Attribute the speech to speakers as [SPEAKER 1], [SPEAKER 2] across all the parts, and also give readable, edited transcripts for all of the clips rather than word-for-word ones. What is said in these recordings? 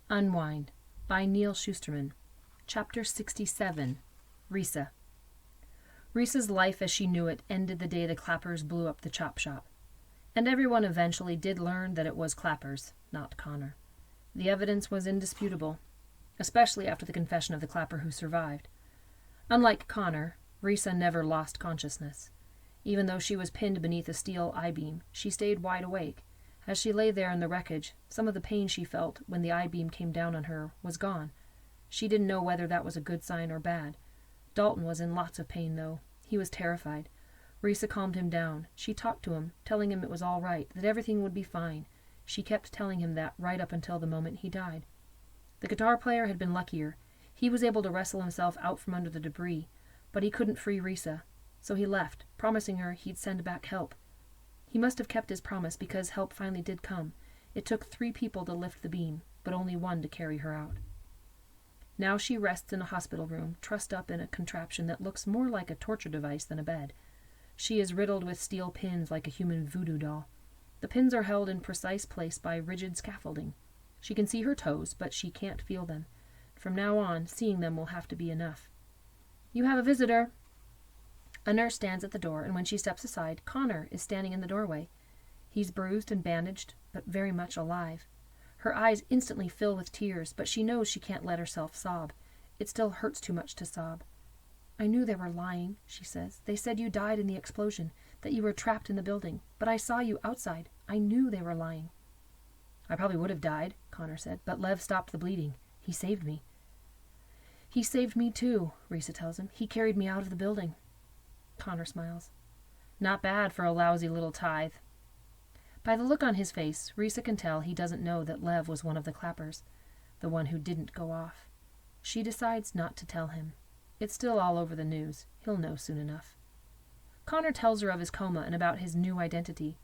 [SPEAKER 1] Unwind by Neal Shusterman. Chapter 67. Risa. Risa's life as she knew it ended the day the Clappers blew up the chop shop. And everyone eventually did learn that it was Clappers, not Connor. The evidence was indisputable, especially after the confession of the Clapper who survived. Unlike Connor, Risa never lost consciousness. Even though she was pinned beneath a steel I-beam, she stayed wide awake. As she lay there in the wreckage, some of the pain she felt when the I-beam came down on her was gone. She didn't know whether that was a good sign or bad. Dalton was in lots of pain, though. He was terrified. Risa calmed him down. She talked to him, telling him it was all right, that everything would be fine. She kept telling him that right up until the moment he died. The guitar player had been luckier. He was able to wrestle himself out from under the debris, but he couldn't free Risa, so he left, promising her he'd send back help. He must have kept his promise because help finally did come. It took 3 people to lift the beam, but only 1 to carry her out. Now she rests in a hospital room, trussed up in a contraption that looks more like a torture device than a bed. She is riddled with steel pins like a human voodoo doll. The pins are held in precise place by rigid scaffolding. She can see her toes, but she can't feel them. From now on, seeing them will have to be enough. "You have a visitor." A nurse stands at the door, and when she steps aside, Connor is standing in the doorway. He's bruised and bandaged, but very much alive. Her eyes instantly fill with tears, but she knows she can't let herself sob. It still hurts too much to sob. "I knew they were lying," she says. "They said you died in the explosion, that you were trapped in the building, but I saw you outside. I knew they were lying." "I probably would have died," Connor said, "but Lev stopped the bleeding. He saved me." "He saved me too," Risa tells him. "He carried me out of the building." Connor smiles. "Not bad for a lousy little tithe." By the look on his face, Risa can tell he doesn't know that Lev was one of the Clappers, the one who didn't go off. She decides not to tell him. It's still all over the news. He'll know soon enough. Connor tells her of his coma and about his new identity.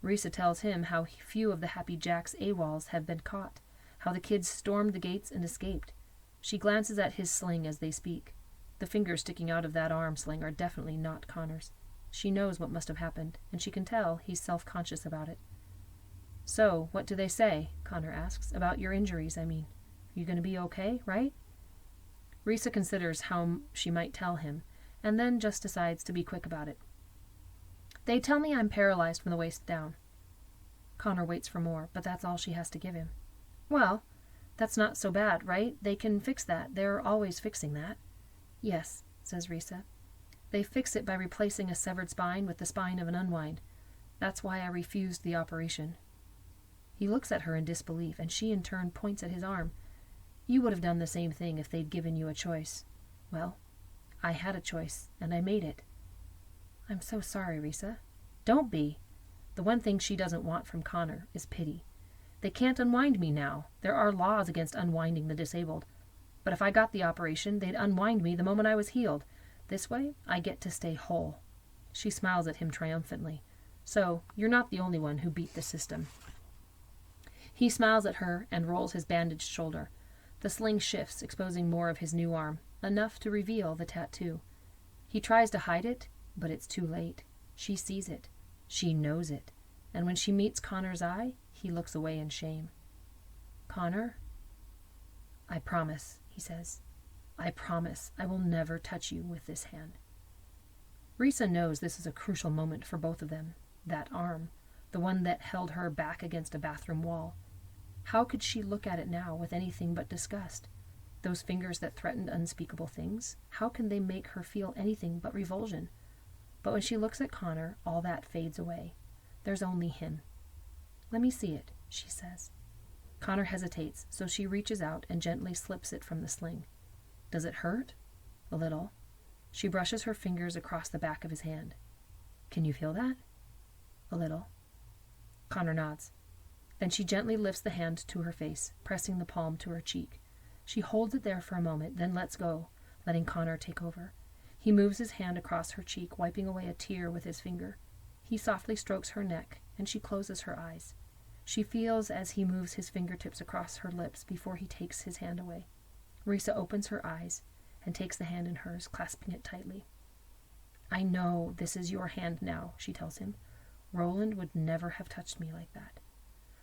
[SPEAKER 1] Risa tells him how few of the Happy Jack's AWOLs have been caught, how the kids stormed the gates and escaped. She glances at his sling as they speak. The fingers sticking out of that arm sling are definitely not Connor's. She knows what must have happened, and she can tell he's self-conscious about it. "So, what do they say?" Connor asks. "About your injuries, I mean. Are you going to be okay, right?" Risa considers how she might tell him, and then just decides to be quick about it. "They tell me I'm paralyzed from the waist down." Connor waits for more, but that's all she has to give him. "Well, that's not so bad, right? They can fix that. They're always fixing that." "Yes," says Risa. "They fix it by replacing a severed spine with the spine of an unwind. That's why I refused the operation." He looks at her in disbelief, and she in turn points at his arm. "You would have done the same thing if they'd given you a choice." "Well, I had a choice, and I made it." "I'm so sorry, Risa." "Don't be." The one thing she doesn't want from Connor is pity. "They can't unwind me now. There are laws against unwinding the disabled. But if I got the operation, they'd unwind me the moment I was healed. This way, I get to stay whole." She smiles at him triumphantly. "So, you're not the only one who beat the system." He smiles at her and rolls his bandaged shoulder. The sling shifts, exposing more of his new arm, enough to reveal the tattoo. He tries to hide it, but it's too late. She sees it. She knows it. And when she meets Connor's eye, he looks away in shame. "Connor?" "I promise," he says. "I promise I will never touch you with this hand." Risa knows this is a crucial moment for both of them. That arm, the one that held her back against a bathroom wall. How could she look at it now with anything but disgust? Those fingers that threatened unspeakable things, how can they make her feel anything but revulsion? But when she looks at Connor, all that fades away. There's only him. "Let me see it," she says. Connor hesitates, so she reaches out and gently slips it from the sling. "Does it hurt?" "A little." She brushes her fingers across the back of his hand. "Can you feel that?" "A little." Connor nods. Then she gently lifts the hand to her face, pressing the palm to her cheek. She holds it there for a moment, then lets go, letting Connor take over. He moves his hand across her cheek, wiping away a tear with his finger. He softly strokes her neck, and she closes her eyes. She feels as he moves his fingertips across her lips before he takes his hand away. Risa opens her eyes and takes the hand in hers, clasping it tightly. "I know this is your hand now," she tells him. "Roland would never have touched me like that."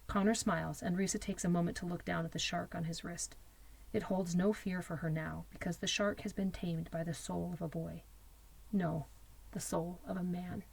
[SPEAKER 1] Connor smiles, and Risa takes a moment to look down at the shark on his wrist. It holds no fear for her now, because the shark has been tamed by the soul of a boy. No, the soul of a man.